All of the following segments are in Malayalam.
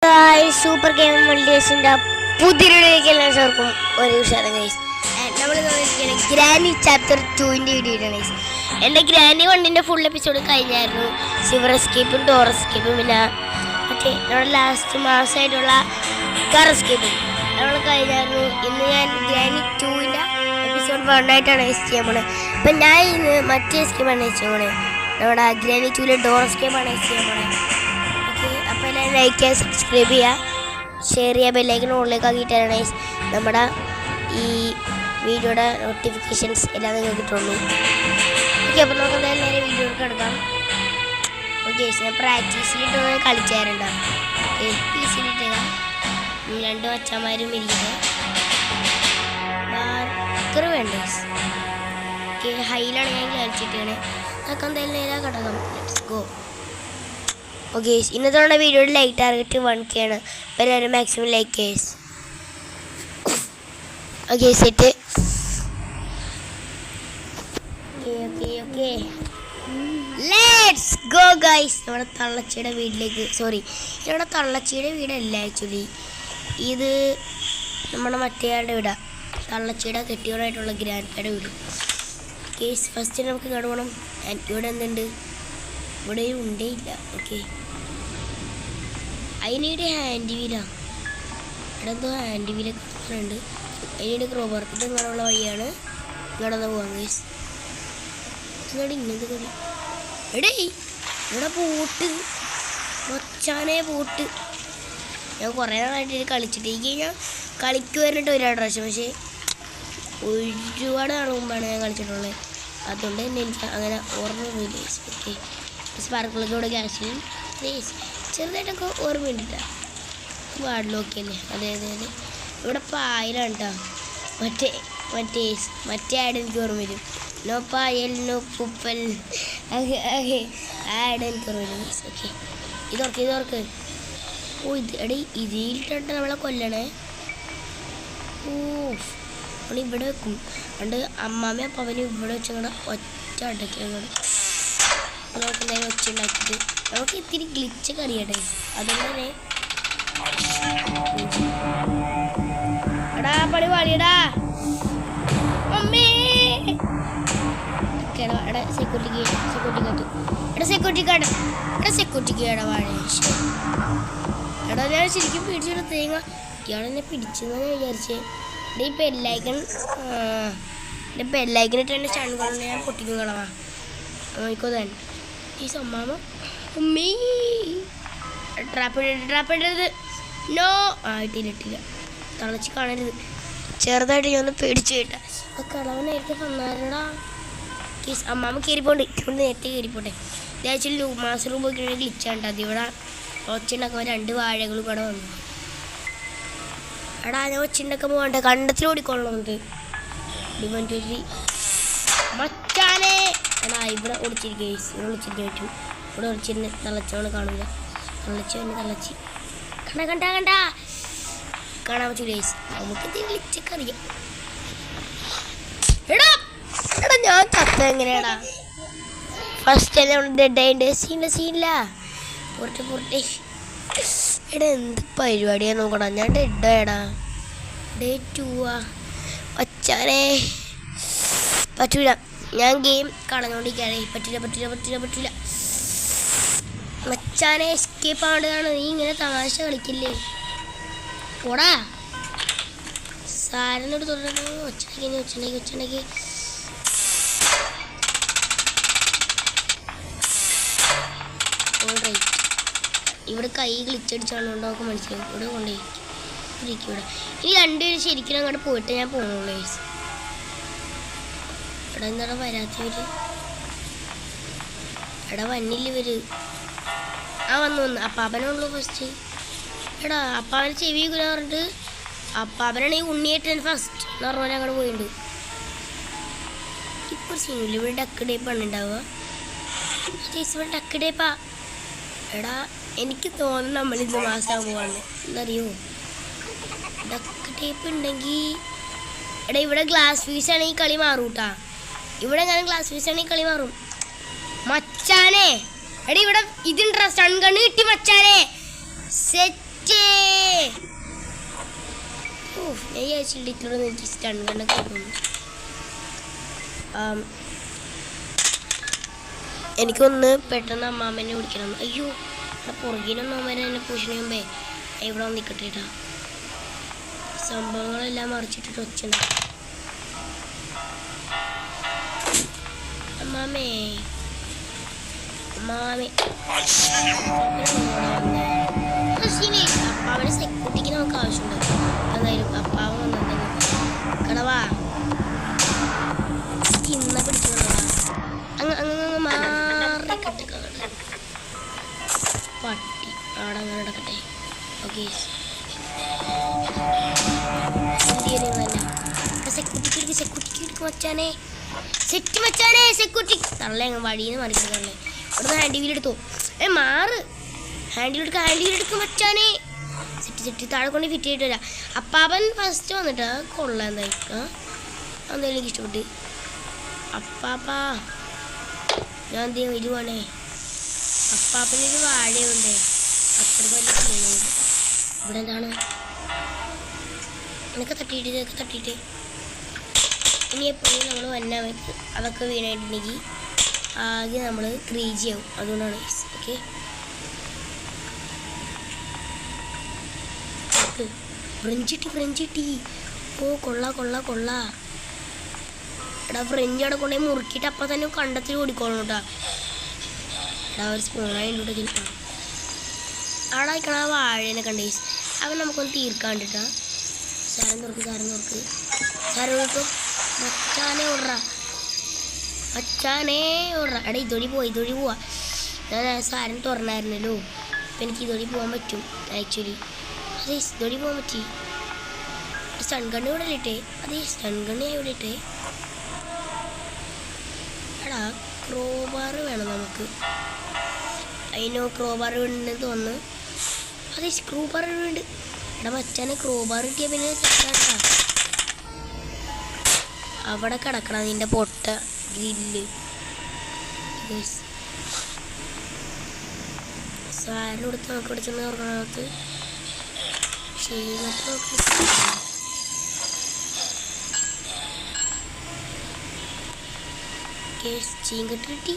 സൂപ്പർ ഗെയിം മൾട്ടിവേഴ്സിന്റെ പുതിയൊരുക്കും ഒരു ഉഷാറ് ഗൈസ്. നമ്മൾ ഗ്രാനി ചാപ്റ്റർ 2ന്റെ വീഡിയോ ആണ് ഗൈസ്. എൻ്റെ ഗ്രാനി 1ന്റെ ഫുൾ എപ്പിസോഡ് കഴിഞ്ഞായിരുന്നു. സിവർ എസ്കേപ്പും ഡോർ എസ്കേപ്പും പിന്നെ മറ്റേ നമ്മുടെ ലാസ്റ്റ് മാസമായിട്ടുള്ള കാർ എസ്കേപ്പും നമ്മൾ കഴിഞ്ഞായിരുന്നു. ഇന്ന് ഞാൻ ഗ്രാനി 2ന്റെ എപ്പിസോഡ് 1 ആയിട്ടാണ് ചെയ്യാൻ പോണത്. അപ്പം ഞാൻ ഇന്ന് മറ്റേ എസ്കേപ്പാണ് ചെയ്യാൻ പോണത്. നമ്മുടെ ഗ്രാനി 2ലെ ഡോർ എസ്കേപ്പാണ് ചെയ്യാൻ പോണത്. അപ്പോൾ എല്ലാവരും ലൈക്ക് ചെയ്യുക, സബ്സ്ക്രൈബ് ചെയ്യുക, ഷെയർ ചെയ്യുക, ബെല്ലൈക്കൺ ഓണിലേക്ക് ആക്കിയിട്ടാണ് ഗൈസ് നമ്മുടെ ഈ വീഡിയോയുടെ നോട്ടിഫിക്കേഷൻസ് എല്ലാം നിങ്ങൾക്ക് കിട്ടുള്ളൂ. ഓക്കെ, അപ്പോൾ നമുക്ക് എല്ലാവരും വീഡിയോയിൽ കിടക്കാം. ഓക്കെ, ഞാൻ പ്രാക്ടീസിലിട്ട് കളിച്ചാറുണ്ടോ? പീസിലിട്ടുക രണ്ട് അച്ഛന്മാരും ഇരിക്കുന്നത് മാർക്കർ വേണ്ട. ഓക്കെ, ഹൈയിലാണ് ഞാൻ കളിച്ചിട്ടാണ്. അതൊക്കെ എന്തായാലും നേരെ കിടക്കാം. Let's go. ഓക്കെ, ഇന്നത്തെ വീഡിയോയുടെ ലൈക്ക് ടാർഗറ്റ് 1K ആണ്. അപ്പോൾ എല്ലാവരും maximum like case. Okay, set. Okay let's go guys. നമ്മുടെ തള്ളച്ചിയുടെ വീട്ടിലേക്ക്, സോറി ഇവിടെ തള്ളച്ചിയുടെ വീടല്ല ആക്ച്വലി, ഇത് നമ്മുടെ മറ്റേയാളുടെ വീടാണ്. തള്ളച്ചിയുടെ കെട്ടിയോടായിട്ടുള്ള ഗ്രാൻഡ്പയുടെ വീട്. കേസ് ഫസ്റ്റ് നമുക്ക് കാണണം ഇവിടെ എന്തുണ്ട്. ഇവിടെ ഉണ്ടേ ഇല്ല. ഓക്കെ, അതിനൊരു ഹാൻഡ് വീലാണ്. ഇവിടെ എന്തോ ഹാൻഡ് വീലൊക്കെ ഉണ്ട്. അതിനൊരു ക്രോബർത്തിട്ട് ഇങ്ങനെയുള്ള വഴിയാണ് ഇങ്ങടെ പോകാം ഗൈസ്. ഇങ്ങോട്ട് ഇങ്ങനത്തെ കൂടി എടേ ഇവിടെ പോട്ട് മൊച്ചാനെ പോട്ട്. ഞാൻ കുറേ നാളായിട്ട് കളിച്ചിട്ട് ഞാൻ കളിക്കുവാനായിട്ട് ഒരുപാട് പ്രാവശ്യം, പക്ഷേ ഒരുപാട് നാൾ മുമ്പാണ് ഞാൻ കളിച്ചിട്ടുള്ളത്. അതുകൊണ്ട് തന്നെ എനിക്ക് അങ്ങനെ ഓർമ്മയൊന്നുമില്ല. ഓക്കെ, സ്പാർക്കിളൊക്കെ ഇവിടെ ക്യാഷിലും ചെറുതായിട്ടൊക്കെ ഓർമ്മയുണ്ടില്ല. വാർഡിലൊക്കെ അല്ലേ? അതെ അതെ അതെ. ഇവിടെ പായലാണ് കേട്ടോ. മറ്റേ ആഡ് എനിക്ക് ഓർമ്മ വരും. നോ പായൽ നോ പൂപ്പൽ ആഡ് എനിക്ക് ഓർമ്മ വരും. ഓക്കെ, ഇതോർക്ക്. ഓ എടീ ഇതിലിട്ടിട്ട് നമ്മളെ കൊല്ലണേ. ഓ നമ്മൾ ഇവിടെ വെക്കും. അതുകൊണ്ട് അമ്മാമ്മയും അപ്പാവനും ഇവിടെ വെച്ചങ്ങടെ ഒറ്റ അടക്കി അങ്ങോട്ട് നമുക്ക് എന്തായാലും ഒച്ച ഉണ്ടാക്കിയിട്ട് നമുക്ക് ഇത്തിരി ഗ്ലിച്ചൊക്കെ അറിയട്ടെ. അതുകൊണ്ട് തന്നെ എടാ പണി പാടിയടാ മമ്മേ. എടാ സെക്യൂരിറ്റി കേടാ വാഴ. എടാ ഞാൻ ശരിക്കും പിടിച്ചിട്ട് തേങ്ങ ഇയാളെന്നെ പിടിച്ചെന്ന് ഞാൻ വിചാരിച്ചേ. ഈ പെല്ലൈക്കനിട്ട് എൻ്റെ ചണ്ടുകൊണ്ട് ഞാൻ പൊട്ടിക്കും കളവാ. നോക്കോ തന്നെ ഈ സമ്മാമ ഉമ്മീ ട്രാപ്പിടരുത്. നോ ഇട്ടില്ല. തളച്ച് കാണരുത്. ചെറുതായിട്ട് ഞാൻ ഒന്ന് പേടിച്ചു കേട്ടാ. ആ കളവനായിട്ട് വന്നാലടാ. കേസ് അമ്മാമ്മ കയറിപ്പോണ്ട്. ഇവിടെ നേരത്തെ കയറിപ്പോട്ടെ. ഇത് ആക്ച്വലി മാസം റൂം പോയി ഗ്ലിച്ചാണ്ട്. അതിവിടെ ഒച്ചുണ്ടാക്കുമ്പോൾ 2 വാഴകളും ഇവിടെ വന്നു. എടാ ഞാൻ ഒച്ചുണ്ടാക്കാൻ പോകണ്ട, കണ്ടത്തിൽ ഓടിക്കൊള്ളണത് മച്ചാനെ. എടാ ഇവിടെ ഒളിച്ചിരിക്കും. ഇവിടെ ഒളിച്ചിരിക്കാൻ പറ്റും. ഇവിടെ ഒളിച്ചിരുന്ന് തള്ളച്ചവണ് കാണില്ല. തള്ളച്ചി കണ്ട കാണാൻ പറ്റൂ ഗൈസ്. നമുക്ക് വിളിച്ചൊക്കെ അറിയാം. എടാ ഞാൻ തത്ത എങ്ങനെയാടാ ഫസ്റ്റ് എല്ലാം ഡെഡ് ആയിട്ട് സീനില്ല. പുറട്ടെ എടാ എന്ത് പരിപാടിയാ നോക്കടാ. ഞാൻ ഡെഡായടാ. ഡേ 2 വച്ചാനെ പറ്റൂല. ഞാൻ ഗെയിം കളഞ്ഞോണ്ടിരിക്കാനേ. പറ്റില്ല മച്ചാനെ. എസ്കേപ്പ് ആവേണ്ടതാണ്. നീ ഇങ്ങനെ തമാശ കളിക്കില്ലേ. ഓടാ സാരനോട് തുടങ്ങി ഒച്ചുണ്ടാക്കി ഇവിടെ കൈ ഗ്ലിച്ചടിച്ചാണ് നമുക്ക് മനസ്സിലാവും. ഇവിടെ കൊണ്ടുപോയിരിക്കും. ഇവിടെ ഇനി 2 പേര് ശരിക്കും അങ്ങോട്ട് പോയിട്ട് ഞാൻ പോകണുള്ളൂ. ഇവിടെ എന്താണ് വരാത്തവര്? എടാ വന്നില്ല ഇവര്. വന്നു അപ്പാപ്പനുള്ളൂ ഫസ്റ്റ്. എടാ അപ്പാപ്പനെ ചെവി കുരാറുണ്ട്. അപ്പാപ്പനാണ് ഈ ഉണ്ണിയായിട്ട് ഫസ്റ്റ് എന്ന് പറഞ്ഞാൽ അങ്ങോട്ട് പോയിട്ടുണ്ട്. ഇപ്പോൾ സീനില്ല. ഇവിടെ ഡക്ക് ടേപ്പാണ് ഉണ്ടാവുക. ഇവിടെ ഡക്ക് ടേപ്പാ. എടാ എനിക്ക് തോന്നുന്നു നമ്മളിന്ന് മാസം പോവാണ് എന്നറിയോ. ഡക്ക് ടേപ്പ് ഉണ്ടെങ്കിൽ എടാ ഇവിടെ ഗ്ലാസ് ഫീസ് ആണെങ്കിൽ കളി മാറും കേട്ടാ. ഇവിടെ ഞാൻ ഗ്ലാസ് ഫീസ് ആണെങ്കിൽ കളി മാറും മച്ചാനെ. എടാ ഇവിടെ ഇതുണ്ടാ സ്റ്റൺ ഗണ്ണ് കിട്ടി മച്ചാനെ. സെറ്റ് ഞാൻ വിചാരിച്ചിട്ടിലൂടെ സ്റ്റൺ കണ്ടൊക്കെ എനിക്കൊന്ന് പെട്ടെന്ന് അമ്മാമ്മേനെ വിളിക്കണം. അയ്യോ പുറകിനൊന്നും അമ്മേനെ എന്നെ പൂശിന് മുമ്പേ ഇവിടെ വന്ന് നിൽക്കട്ടെ. സംഭവങ്ങളെല്ലാം മറിച്ചിട്ടിട്ട് ഒച്ചുണ്ട്. അമ്മാമേ അമ്മാമേ അപ്പാവനെ സെക്യൂരിറ്റിക്ക് നമുക്ക് ആവശ്യമുണ്ട്. എന്തായാലും അപ്പാവ വന്നിട്ടുണ്ടെങ്കിൽ കടവാ ഇന്ന പിടിച്ചോളാ അങ്ങ് മാറി കെട്ടിക്കാണ് പട്ടി അവിടെ അങ്ങനെ കിടക്കട്ടെ. ഓക്കെ സെക്യൂരിറ്റിക്ക് മച്ചാനെ സെറ്റ് മച്ചാനെ സെക്യൂരിറ്റി തള്ള അങ്ങ് വഴിയിൽ നിന്ന് മറിക്കണല്ലേ. ഇവിടുന്ന് ഹാൻഡ് വീൽ എടുത്തു. മാറ് ഹാൻഡിൽ എടുക്കും മച്ചാനെ. സെറ്റ് താഴെ കൊണ്ട് ഫിറ്റ് ചെയ്തിട്ട് വരാം. അപ്പാപ്പൻ ഫസ്റ്റ് വന്നിട്ട് കൊള്ളാം. എന്തായാലും എനിക്ക് ഇഷ്ടപ്പെട്ട്. അപ്പാപ്പാ ഞാൻ എന്ത് ചെയ്യാൻ വരുവാണേ. അപ്പാപ്പനൊരു വാഴയുണ്ട്. അത്ര വലിയ ചെയ്യുന്നുണ്ട്. ഇവിടെ എന്താണ് എനിക്ക് തട്ടിയിട്ട് ഇനി എപ്പോഴും നമ്മൾ വന്നാൽ അതൊക്കെ വീണായിട്ടുണ്ടെങ്കിൽ ആകെ നമ്മൾ 3G ആവും. അതുകൊണ്ടാണ്. ഓക്കെ ഫ്രഞ്ചിട്ടി ഓ കൊള്ളാ എടാ ഫ്രഞ്ച് അവിടെ കൊണ്ടുപോയി മുറുക്കിയിട്ട് അപ്പം തന്നെ കണ്ടത്തിൽ ഓടിക്കോളണം കേട്ടോ. എടാ ഒരു സ്പൂണായിട്ട് ചിലപ്പോൾ അവിടെ വയ്ക്കണ ആ വാഴേനെ കണ്ടേ അവൻ നമുക്കൊന്ന് തീർക്കാണ്ടിട്ടാ. സാരം തുറക്ക് മച്ചാനെ ഓടറ. എടാ ഇതൊഴി പോവാ. ഞാൻ സാരം തുറന്നായിരുന്നല്ലോ. അപ്പം എനിക്ക് ഇതൊഴി പോകാൻ പറ്റും. ആക്ച്വലി അതെ ഇതൊഴി പോകാൻ പറ്റി. സ്റ്റൺ ഗണ്ണ് ഇവിടെ ഇട്ടേ. അതെ സ്റ്റൺ ഗണ്ണ് ഇവിടെ ഇട്ടേ. എടാ ക്രോബാർ വേണം നമുക്ക്. അതിനോ ക്രോബാർ വീണ്ടെന്ന് തോന്നുന്നു. അതെ ക്രോബാർ വീണ്ട്. എടാ മച്ചാനെ ക്രോബാർ കിട്ടിയ പിന്നെ സെറ്റാട്ടാ. അവിടെ കിടക്കണം നിന്റെ പൊട്ട ഗ്രില്ല്. സാരം കൊടുത്ത് നമുക്ക് ഇവിടെ ചെന്ന് ഓർക്കണത്ത് ചീങ്കട്ടി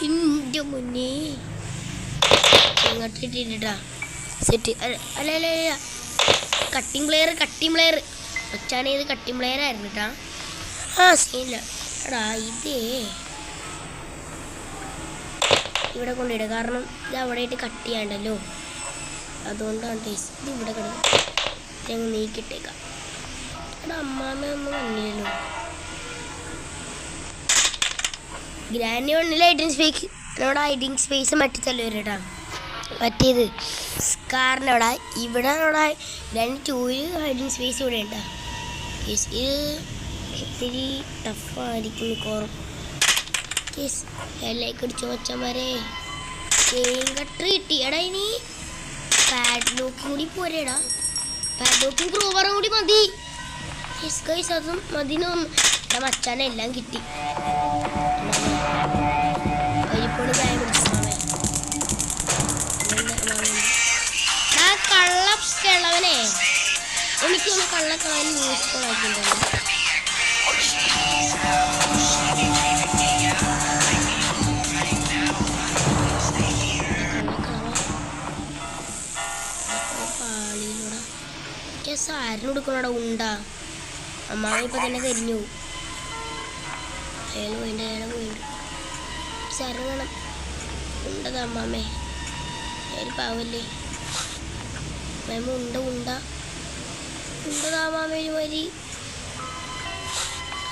ഇൻ്റെ മുന്നേ ചീങ്കട്ടിട്ടാ സെറ്റ്. അല്ല കട്ടിങ് പ്ലെയർ മച്ചാനെ ഇത് കട്ടിങ് പ്ലെയർ ആയിരുന്നു കേട്ടാ. സീനില്ല. എടാ ഇതേ ഇവിടെ കൊണ്ടിടുക. കാരണം ഇത് അവിടെ ആയിട്ട് കട്ട് ചെയ്യാണ്ടല്ലോ. അതുകൊണ്ടാണ് ടേസ്റ്റ്. ഇത് ഇവിടെ കിടക്കും. ഞങ്ങൾ നീക്കിട്ടേക്കാം. എടാ അമ്മാമ്മ ഒന്നും വന്നില്ലല്ലോ. ഗ്രാൻഡി വണ്ണിൽ ഹൈഡിങ് സ്പേസ് മറ്റു തല്ലവരും കേട്ടോ. മറ്റേത് സ്കാറിൻ്റെ അവിടെ ഇവിടെ ഗ്രാൻഡി 2 ഹൈഡിങ് സ്പേസ് ഇവിടെ ഉണ്ടാ. ഇത് ഇത്തിരി ടഫായിരിക്കും മിക്കവാറും. എല്ലാം അടിച്ചു വച്ചമാരെ കട്ടറി കിട്ടി. എടാ ഇനി പാഡ്ലോക്കും കൂടി പോരേടാ. പാഡ്ലോക്കും ക്രോബറും കൂടി മതി. അതും മതിനും എടാ മച്ചാനെ എല്ലാം കിട്ടി. ഒരിപ്പോഴും ചായ പിടിച്ചവനെ കള്ളക്കിളവനെ എനിക്കൊന്ന് കള്ളക്കളവൻ യൂസ്ഫുൾ ആക്കിയിട്ടുണ്ടല്ലോ. സാരിന് കൊടുക്കണോടാ ഉണ്ടാ. അമ്മാവ ഇപ്പം തന്നെ കരിഞ്ഞു പോകും. അയാൾ പോയിണ്ട് സാരിന് വേണം ഉണ്ടതാ അമ്മാമ്മേ. ഒരു പാവല്ലേ മാമ ഉണ്ടതാ മാമ ഒരു വരി.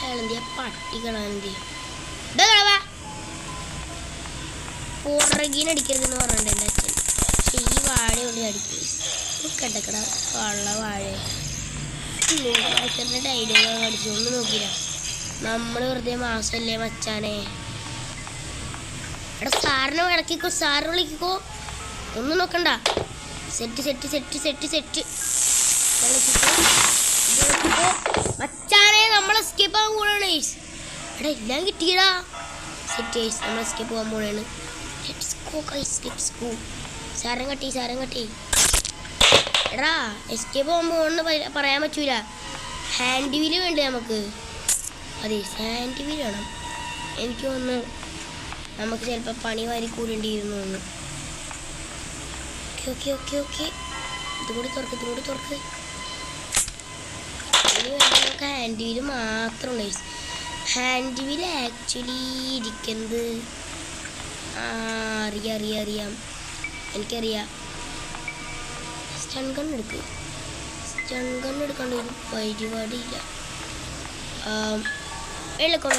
അയാളെന്തിയാ പട്ടി കളാനെന്തി കളവാ പുറകീനടിക്കരുതെന്ന് പറഞ്ഞിട്ടുണ്ട് എൻ്റെ അച്ഛൻ. പക്ഷെ ഈ വാഴ കൊണ്ട് അടിക്കും. കണ്ടക്കട കള്ള വാഴ അച്ഛൻ്റെ ഡൈഡിയൊക്കെ അടിച്ചു. ഒന്നും നോക്കിയില്ല. നമ്മൾ വെറുതെ മാസമല്ലേ മച്ചാനെ. എടാ സാറിനെ ഇടക്കിക്കോ. സാറ് വിളിക്കോ. ഒന്നും നോക്കണ്ട. സെറ്റ് മച്ചാനെ നമ്മളെ സ്കിപ്പ് ആകാൻ പോവാണ്. എടാ എല്ലാം കിട്ടിയടാ. സെറ്റ് നമ്മൾ സ്കിപ്പ് പോകാൻ പോവാണ്. സാരം കട്ടി എടാ എസ്കേപ്പ് പോകുമ്പോൾ പറയാൻ പറ്റൂല. ഹാൻഡ് വീല് വേണ്ടേ നമുക്ക്? അതെ, ഹാൻഡ് വീല് വേണം. എനിക്ക് തോന്നുന്നു നമുക്ക് ചിലപ്പോൾ പണി വാരി കൂടേണ്ടിയിരുന്നു ഒന്ന്. ഓക്കെ ഓക്കെ ഓക്കെ, ഇതുകൂടി തുറക്ക്. ഇനി വേണ്ട നമുക്ക് ഹാൻഡ് വീല് മാത്രം ഉണ്ട്. ഹാൻഡ് വീല് ആക്ച്വലി ഇരിക്കുന്നത് അറിയാം, എനിക്കറിയാം. സ്റ്റൺ ഗൺ എടുക്കാണ്ട് ഒരു പരിപാടിയില്ല. വെള്ളക്കം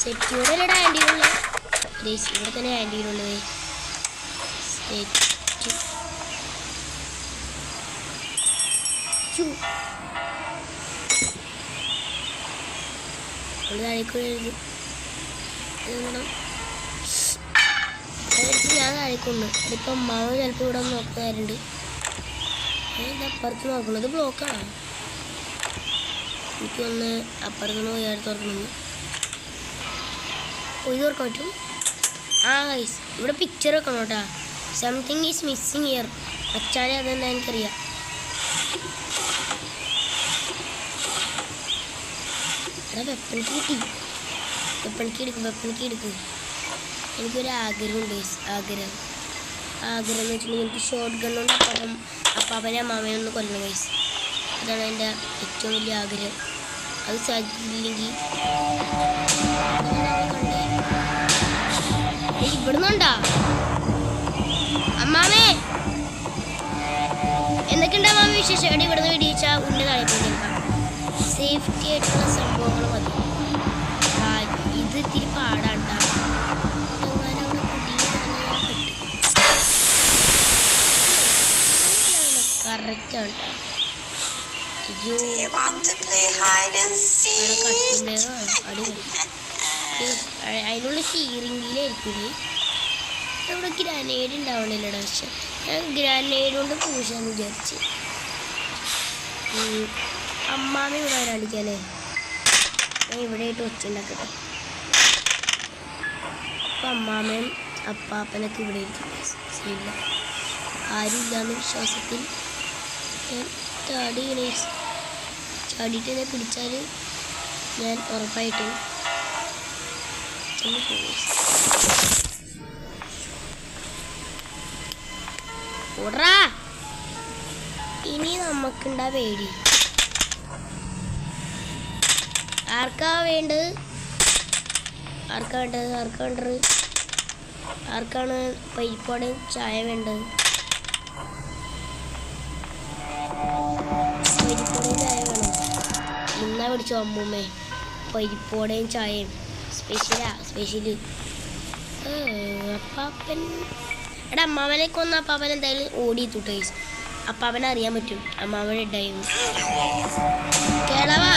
സെക്യൂർഡ് ഹാൻഡ് വീലുള്ള ഇവിടെ തന്നെ ഹാൻഡ് വീലുള്ളത്. ഞാൻ താഴേക്കുണ്ട്. അതിപ്പം മാവ് ചിലപ്പോൾ ഇവിടെ നോക്കാറുണ്ട്. അപ്പുറത്ത് നോക്കുന്നത് ബ്ലോക്കാണ്. എനിക്കൊന്ന് അപ്പുറത്തുനിന്ന് പോയി അടുത്ത് തുറക്കുന്നു. ഇത് തുറക്കാൻ പറ്റും. ഗൈസ്, ഇവിടെ പിക്ചർ വെക്കണം കേട്ടോ. Something is missing here. വച്ചാലേ അതെന്താ എനിക്കറിയാം. എടാ വെപ്പണിക്ക് കിട്ടി. വെപ്പണിക്ക് എടുക്കും. എനിക്കൊരു ആഗ്രഹമുണ്ട്. ആഗ്രഹം എന്ന് വെച്ചിട്ടുണ്ടെങ്കിൽ എനിക്ക് ഷോർട്ട് ഗൺ കൊണ്ട് അപ്പാപ്പനെ അമ്മാമനെ ഒന്ന് കൊല്ലണം ഗൈസ്. അതാണ് എൻ്റെ ഏറ്റവും വലിയ ആഗ്രഹം. അത് സാധിച്ചില്ലെങ്കിൽ ഇവിടുന്നുണ്ടാ അമ്മാമേ? എന്തൊക്കെയുണ്ടാ അമ്മാമ വിശേഷം? എവിടെ ഇവിടുന്ന് വെടിവെച്ചാൽ ഉണ്ട താഴെ പോയിരിക്കാം. സേഫ്റ്റി ആയിട്ടുള്ള സംഭവങ്ങൾ മതി. ഇത് ഇത്തിരി പാടാണ്ടാ. കറക്റ്റാണ്. അതിനുള്ള സ്റ്റീറിംഗിലായിരിക്കും. ഇവിടെ ഗ്രാനേഡ് ഉണ്ടാവണില്ലടാ. പക്ഷെ ഞാൻ ഗ്രാനേഡ് കൊണ്ട് പൂശാന്ന് വിചാരിച്ച്. അമ്മാമ ഇവിടെ വരാണ്ടിരിക്കാല്ലേ? ഞാൻ ഇവിടെ ആയിട്ട് ഒച്ചുണ്ടാക്കട്ടെ. അപ്പം അമ്മാമയും അപ്പാപ്പനൊക്കെ ഇവിടെ ഇരിക്കും. ശരിയില്ല, ആരുമില്ലാന്ന് വിശ്വാസത്തിൽ ഞാൻ ചാടിയിട്ട് എന്നെ പിടിച്ചാൽ ഞാൻ ഉറപ്പായിട്ടും ഓടറാ. ഇനി നമുക്കുണ്ടാ പേടി. ആർക്കാണ് പരിപ്പോടെ ചായ വേണ്ടത്? പരിപ്പോടെയും ചായ വേണം. ഇന്നാ പിടിച്ചോ അമ്മൂമ്മേ, പരിപ്പോടെയും ചായയും സ്പെഷ്യല്. അപ്പാപ്പൻ എടാ അമ്മാവനെ കൊന്ന അപ്പാപ്പൻ എന്തായാലും ഓടിയെത്തുട്ടോ. അപ്പാപ്പനെ അറിയാൻ പറ്റും അമ്മാവൻ ഉണ്ടായിരുന്നു. കേളവാ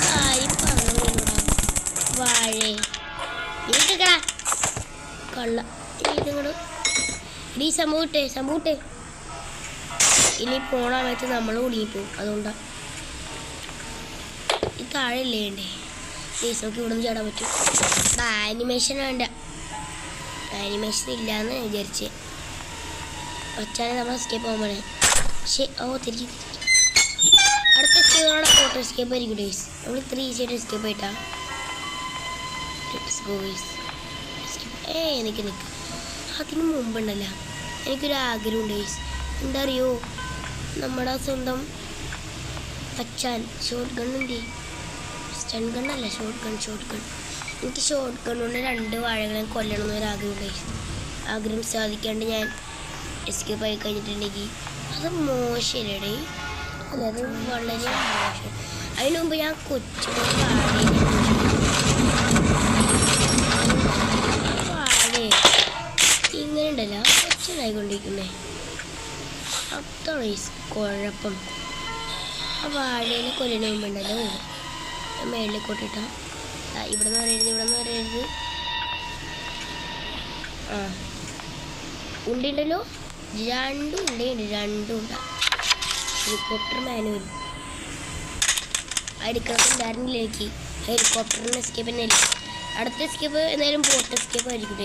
കാര്യം പറഞ്ഞോടാ. വാഴേ നീക്കടാ കള്ള. ഇങ്ങോട്ട് ഈ സംഭവട്ടെ. ഇനി പോണ സമയത്ത് നമ്മൾ കുടുങ്ങിപ്പോവും. അതുകൊണ്ടാണ് ഈ താഴെ ഇല്ലേ വേണ്ടേ? നമുക്ക് ഇവിടെ നിന്ന് ചാടാൻ പറ്റും. ആനിമേഷൻ വേണ്ട. ആനിമേഷൻ ഇല്ലയെന്ന് ഞാൻ വിചാരിച്ചേ. വച്ചാൽ നമ്മൾ എസ്കേപ്പ് പോകാൻ പോണേ. തിരിച്ച് അടുത്ത എസ്കേപ്പോടെ ഫോട്ടോ എസ്കേപ്പ് ആയിരിക്കും ഡേയ്സ്. നമ്മൾ 3 ഈസിയായിട്ട് എസ്കേപ്പ് ആയിട്ടാ. എനിക്ക് അതിന് മുമ്പുണ്ടല്ല എനിക്കൊരു ആഗ്രഹം ഡേയ്സ്. എന്താ അറിയോ, നമ്മുടെ സ്വന്തം പച്ചാൻ ഷോർട്ട് ഗണ്ണിൻ്റെ സ്റ്റൺ ഗണ്ണല്ല ഷോർട്ട് ഗൺ. എനിക്ക് ഷോർട്ട് ഗൺ കൊണ്ട് 2 വാഴകളെ കൊല്ലണം എന്നൊരാഗ്രഹം. ആഗ്രഹം സാധിക്കാണ്ട് ഞാൻ എസ്കേപ്പ് ആയി കഴിഞ്ഞിട്ടുണ്ടെങ്കിൽ അത് മോശമല്ലേ? അല്ല, അത് വളരെ മോശം. അതിന് മുമ്പ് ഞാൻ വാഴ ഇങ്ങനെ ഉണ്ടല്ലോ കൊച്ചനായിക്കൊണ്ടിരിക്കുന്നേ. അതാണ് കുഴപ്പം. ആ വാഴേനെ കൊല്ലിന് മുമ്പുണ്ടല്ലോ മേളിൽ കൊട്ടിട്ടാ. ഇവിടെ നിന്ന് പറയരുത്. ഉണ്ടല്ലോ, 2 ഉണ്ട്. ഹെലികോപ്റ്റർ മാനുവൽ എടുക്കണമെന്നുണ്ടായിരുന്നില്ല എനിക്ക്. ഹെലികോപ്റ്ററിന് എസ്കേപ്പ് തന്നെ ഇല്ല. അടുത്ത എസ്കേപ്പ് എന്തായാലും ബോട്ട് എസ്കേപ്പ് ആയിരിക്കും.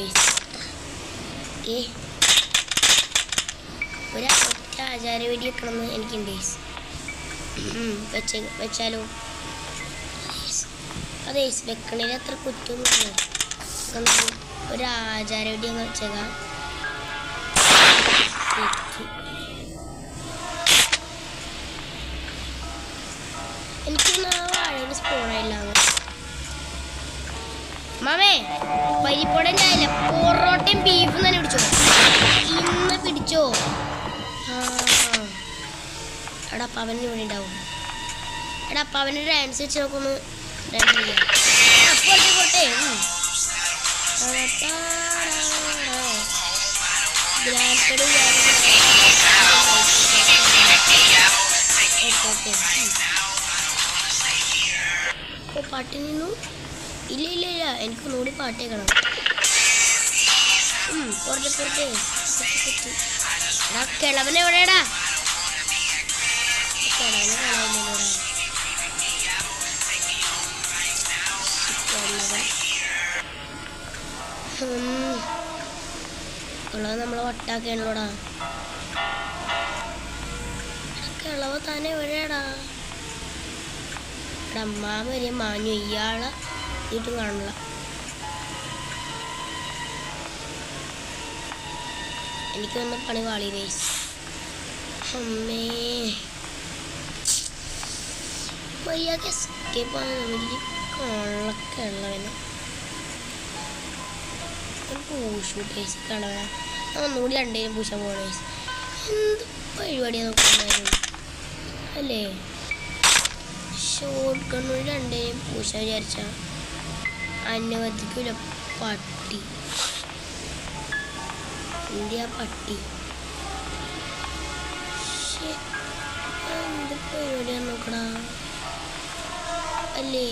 ഒരു ഒറ്റ ആചാര വെടി വെക്കണമെന്ന് എനിക്കുണ്ട് ഗൈസ്. വെച്ചാലോ? അതെ ഗൈസ്, വെക്കണേൽ അത്ര കുറ്റമൊന്നും ഒരു ആചാര വെടി അങ്ങ് വെച്ചേക്കാം. എനിക്കൊന്നും ആ വാഴയിൽ സ്പൂണായില്ല. മാമേ പരിപ്പോടെ ഞാനില്ല, പൊറോട്ടയും ബീഫും തന്നെ പിടിച്ചോ. ഇന്ന് പിടിച്ചോ. എടാ പവന് ഇവിടെ ഉണ്ടാവും. എടാ പവന് ഡാൻസ് വെച്ച് നോക്കൊന്ന് ഡാൻസ് ചെയ്യാം. പോട്ടെ പോട്ടെ. പാട്ട് നിന്നു. ഇല്ല ഇല്ല ഇല്ല, എനിക്കൊന്നുകൂടി പാട്ട് കേൾക്കണം. പുറത്തെ പുറത്തെ. എടാ കിളവൻ എവിടെയാടാ? കിളവനെ കളയുന്നോടാ. കിളവൻ നമ്മളെ വട്ടാക്കണല്ലോടാ. കിളവ തന്നെ എവിടെയാടാ? അമ്മാമ വരെ മാഞ്ഞു, ഇയാളെ വീട്ടും കാണില്ല. എനിക്കൊന്ന് പണി വാളി ഗൈസ്. അമ്മേ വയ്യാക്കെ എസ്കേപ്പ് ആണ്. വലിയ കള്ളൊക്കെ ഉള്ളവന് പൂശു ഗൈസ്. കളവന ഒന്നുകൂടി രണ്ടേലും പൂശാൻ പോകണം ഗൈസ്. എന്ത് പരിപാടിയാണ് നോക്കുന്നത് അല്ലേ? ഷോർട്ട് ഗണ്ണൂർ രണ്ടേലും പൂശാൻ വിചാരിച്ച അനുവദിക്കൂല. പട്ടി ഇന്ത്യ പട്ടി. എന്ത് പരിപാടിയാണ് നോക്കടാ അല്ലേ?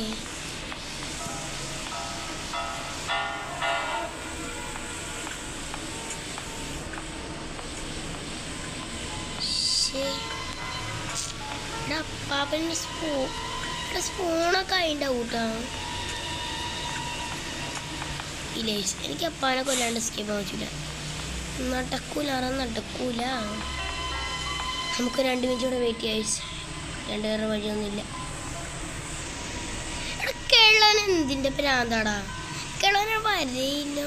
അപ്പാപ്പൻ്റെ സ്പൂണൊക്കെ അതിണ്ടാവും കേട്ടോ. ഇല്ല എനിക്ക് അപ്പാനെ കൊല്ലാണ്ട് സ്കേപ്പ് പറ്റില്ല. നടക്കൂല. നമുക്ക് 2 മിനിറ്റ് കൂടെ വെയിറ്റ് ചെയ്യാം. രണ്ട് വേറെ വഴിയൊന്നുമില്ല. എടാ കിളവൻ എന്തിൻ്റെ പ്രാന്താടാ? കിളവനെ വരയില്ല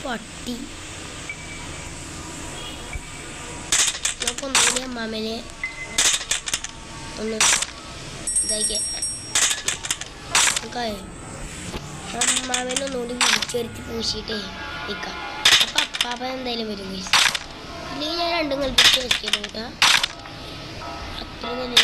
പട്ടി. നമുക്കൊന്നുകൂടി അമ്മാമനെ ഒന്ന് ഇതാക്കിയ അമ്മാവനൊന്നുകൂടി വിളിച്ചൊരുത്തി പൂശിയിട്ടേ നിൽക്കാം. അപ്പം അപ്പാപ്പ എന്തായാലും വരും ഗൈസ്. ഇല്ലെങ്കിൽ ഞാൻ രണ്ടും കൽപ്പിച്ച് വെച്ചിട്ട് കേട്ടോ. അത്ര തന്നെ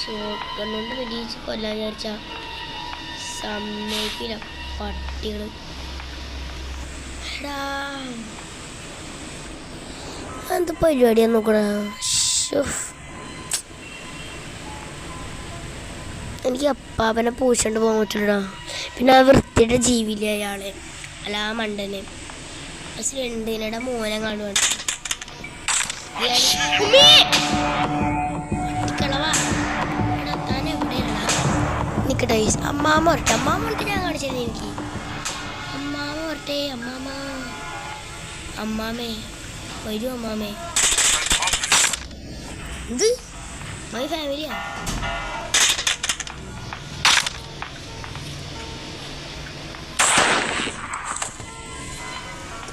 ഷോട്ട് ഗണ്ണുകൊണ്ട് വെടിയിച്ച് കൊല്ലാൻ വിചാരിച്ച സമ്മതിക്കില്ല പട്ടികൾ. എന്ത് പരിപാടിയാന്ന് നോക്കടാ. എനിക്ക് അപ്പാപ്പനെ പൂച്ചോണ്ട് പോകാൻ പറ്റില്ലടാ. പിന്നെ ആ വൃത്തിയുടെ ജീവില്ല അയാളെ, അല്ല ആ മണ്ടനെ. രണ്ടിനയുടെ മോനെ കാണുവാണ്. നിക്കട്ടെ അമ്മാമ്മ വരട്ടെ. അമ്മാമ്മ വരട്ടെ, ഞാൻ കാണിച്ചത് എനിക്ക്. അമ്മാമ്മ വരട്ടെ. അമ്മാമേ വരൂ. അമ്മാമേ ഇത് മൈ ഫാമിലിയാ.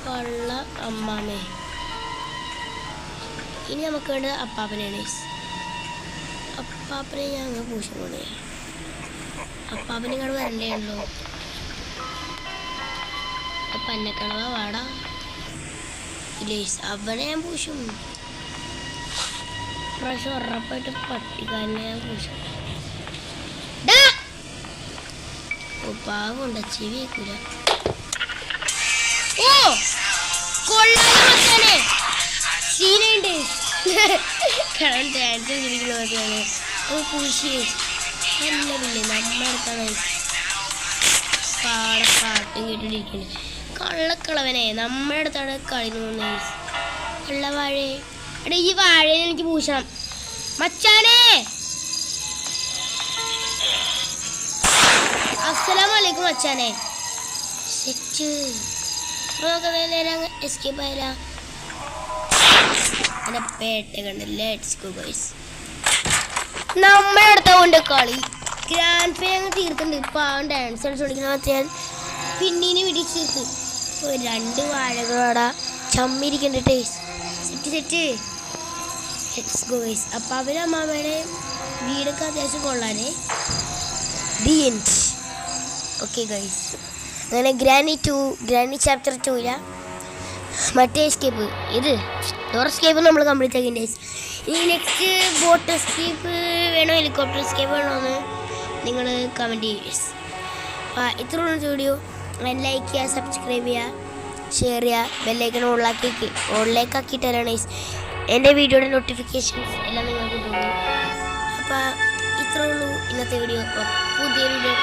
കൊള്ള അമ്മാമേ. ഇനി നമുക്ക് വേണ്ടത് അപ്പാപ്പനാണ്. അപ്പാപ്പനെ ഞാൻ അങ്ങ് പൂശം കൊണ്ടേ. അപ്പാപ്പനെ ഇങ്ങോട്ട് വരണ്ടേ ഉള്ളൂ. പന്നക്കളവ വാടാ. ഇല്ലേ അവനെ ഞാൻ പൂശും. പ്രാവശ്യം ഉറപ്പായിട്ട് പട്ടിക്കാരനെ ഞാൻ പൂശും. പാവുണ്ട ചെവി വെക്കൂല. ഓ കൊള്ളാനെ സീനുണ്ട്. കാരണം ഡാൻസ് കളിക്കണ പൂശി നല്ലതില്ലേ നമ്മളെടുത്താണ് പാട്ടും കേട്ടിരിക്കുന്നത്. കള്ളക്കളവനെ നമ്മുടെ അടുത്താണ് കളി തോന്നുന്നു. കള്ളവാഴേ എടാ ഈ വാഴയെ എനിക്ക് പൂശണം മച്ചാനേ. എസ്കേപ്പ് വച്ചാനേ സെറ്റ് നമുക്ക് നേരം എസ്കേപ്പ് ആയില്ല എൻ്റെ പേട്ട കണ്ട് ലെറ്റ്സ് ഗോ ഗൈസ് നമ്മളടുത്ത കൊണ്ട് കളി ഗ്രാൻഡ് ഫിനാലെ അങ്ങ് തീർത്തുണ്ട് ഇപ്പം ആ ഡാൻസ് കളിച്ചോണ്ടിരിക്കുന്ന വെച്ചാൽ പിന്നീന് പിടിച്ചെടുത്ത് രണ്ട് വാഴകളോടാ ചമ്മിരിക്കണ്ട taste set set let's go guys അപ്പം അവരും അമ്മാമ്മയുടെ വീടൊക്കെ അത്യാവശ്യം കൊള്ളാനേ ദി എൻഡ് ഓക്കെ ഗൈസ് അങ്ങനെ ഗ്രാനി ചാപ്റ്റർ 2 മറ്റേ എസ്കേപ്പ് ഇത് ഡോർ എസ്കേപ്പ് നമ്മൾ കംപ്ലീറ്റ് ആക്കി ഗൈസ് ഇനി നെക്സ്റ്റ് ബോട്ട് എസ്കേപ്പ് വേണോ ഹെലികോപ്റ്റർ എസ്കേപ്പ് വേണോ എന്ന് നിങ്ങൾ കമൻറ്റ് ചെയ്യുക അപ്പോൾ ഇത്രയുള്ള വീഡിയോ ലൈക്ക് ചെയ്യുക സബ്സ്ക്രൈബ് ചെയ്യുക ഷെയർ ചെയ്യുക ബെല്ലൈക്കൺ ഓണിലേക്കാക്കി തരാണ് ഗൈസ് എൻ്റെ വീഡിയോയുടെ നോട്ടിഫിക്കേഷൻസ് എല്ലാം നിങ്ങൾക്ക് തോന്നും അപ്പോൾ ഇത്രേ ഉള്ളൂ ഇന്നത്തെ വീഡിയോ പുതിയ വീഡിയോ